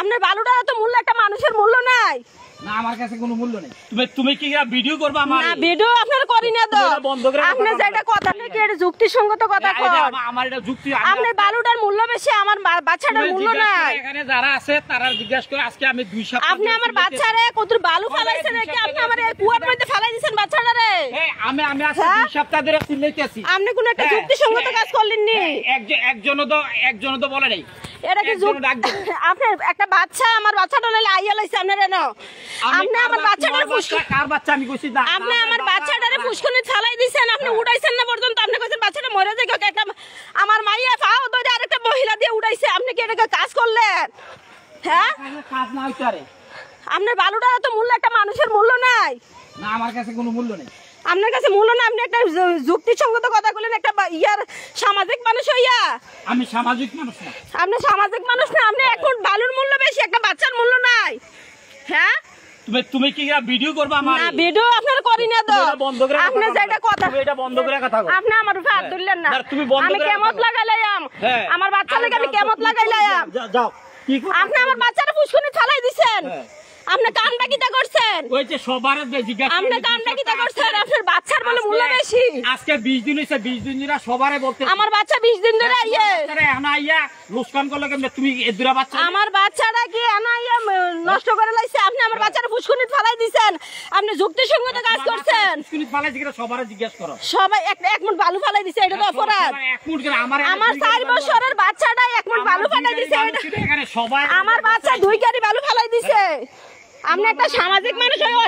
আপনার বালুটা তো মূল্য একটা মানুষের মূল্য নাই। না আমার কাছে কোনো মূল্য নেই। তুমি কি ভিডিও করবা? আমার না ভিডিও আপনার করি না তো। আপনি যেটা কথা নাকি এটা যুক্তিসঙ্গত কথা কর। আমার এটা যুক্তি। আপনার বালুটার মূল্য বেশি, আমার বাচ্চাটার মূল্য নাই। এখানে যারা আছে তারা জিজ্ঞাসা করে আজকে আমি 2 সপ্তাহ আপনি আমার বাচ্চারে কত বালু ফেলাইছেন নাকি? আপনি আমার এই কুয়ার মধ্যে ফেলাই দিয়েছেন বাচ্চাটারে। আমি আজকে 2 সপ্তাহ ধরে চিল্লাইতেছি। আপনি কোন একটা যুক্তিসঙ্গত কাজ করলেন নি? একজনও তো বলে নাই। এটা কি আপনার একটা বাচ্চা, আমার বাচ্চাটা লইলে আইয়া লাইছে আপনার এনো। আপনি আমার বাচ্চাটার কার বাচ্চা আমি কইছি না। আপনি আমার বাচ্চাটারে ফুসকুনি ফেলাই দিয়েছেন, আপনি উঠাইছেন না পর্যন্ত। আপনি কইছেন বাচ্চাটা মরে যায়। একটা আমার মাইয়া পাও ধরে আরেকটা মহিলা দিয়ে উঠাইছে। আপনি কি এটা কাজ করলেন? হ্যাঁ কাজ না হইতো আরে। আপনার বালুটা তো মূল্য একটা মানুষের মূল্য নাই। না আমার কাছে কোনো মূল্য নেই। আপনার কাছে মূল্য না, আপনি একটা যুক্তিসঙ্গত কথা বলেন। একটা ইয়ার সামাজিক মানুষ হইয়া। আমি সামাজিক মানুষ না। আপনি সামাজিক মানুষ না। আপনি এখন বালুর মূল্য বেশি, একটা বাচ্চার মূল্য নাই। হ্যাঁ তুমি কি ভিডিও করবা? আমার না ভিডিও আপনার করি না তো। আপনি যেটা কথা এটা বন্ধ করে কথা কও। আপনি আমার উপর হাত ধরলেন না। তুমি বন্ধ আমি করে কেমত লাগাইলাম, আমার বাচ্চা লাগি আমি কেমত লাগাইলাম। যাও কি আপনি আমার বাচ্চাটা ফুসকুনি ফেলাই দিছেন। আপনি কামটা কিটা করছেন? ওই যে সবার জিজ্ঞাসা আপনি কামটা কিটা করছেন? আপনার বাচ্চার বলে মূল্য বেশি। আজকে 20 দিন হইছে, 20 দিন ধরে সবারে বলতে আমার বাচ্চা 20 দিন ধরে আইয়ে এনা আইয়া লুস্কান করলে কেমনে? তুমি এদুরা বাচ্চা আমার বাচ্চাটা কি এনা আইয়া নষ্ট করে লাইছে। আপনি আমার বাচ্চাটা ফুসকুনি ফেলাই দিছেন। আপনি যুক্তিসঙ্গত কাজ করছেন। ফুসকুনি ফেলাইছে কিনা সবারে জিজ্ঞাসা করো। সবাই এক মুঠ বালু ফেলাই দিছে, এটা তো অপরাধ। আমার 4 বছরের বাচ্চাটা 1 মুঠ বালু ফেলাই দিছে। এখানে সবাই আমার বাচ্চা 2 গাড়ি বালু ফেলাই দিছে। আপনি একটা সামাজিক মানুষ হয়ে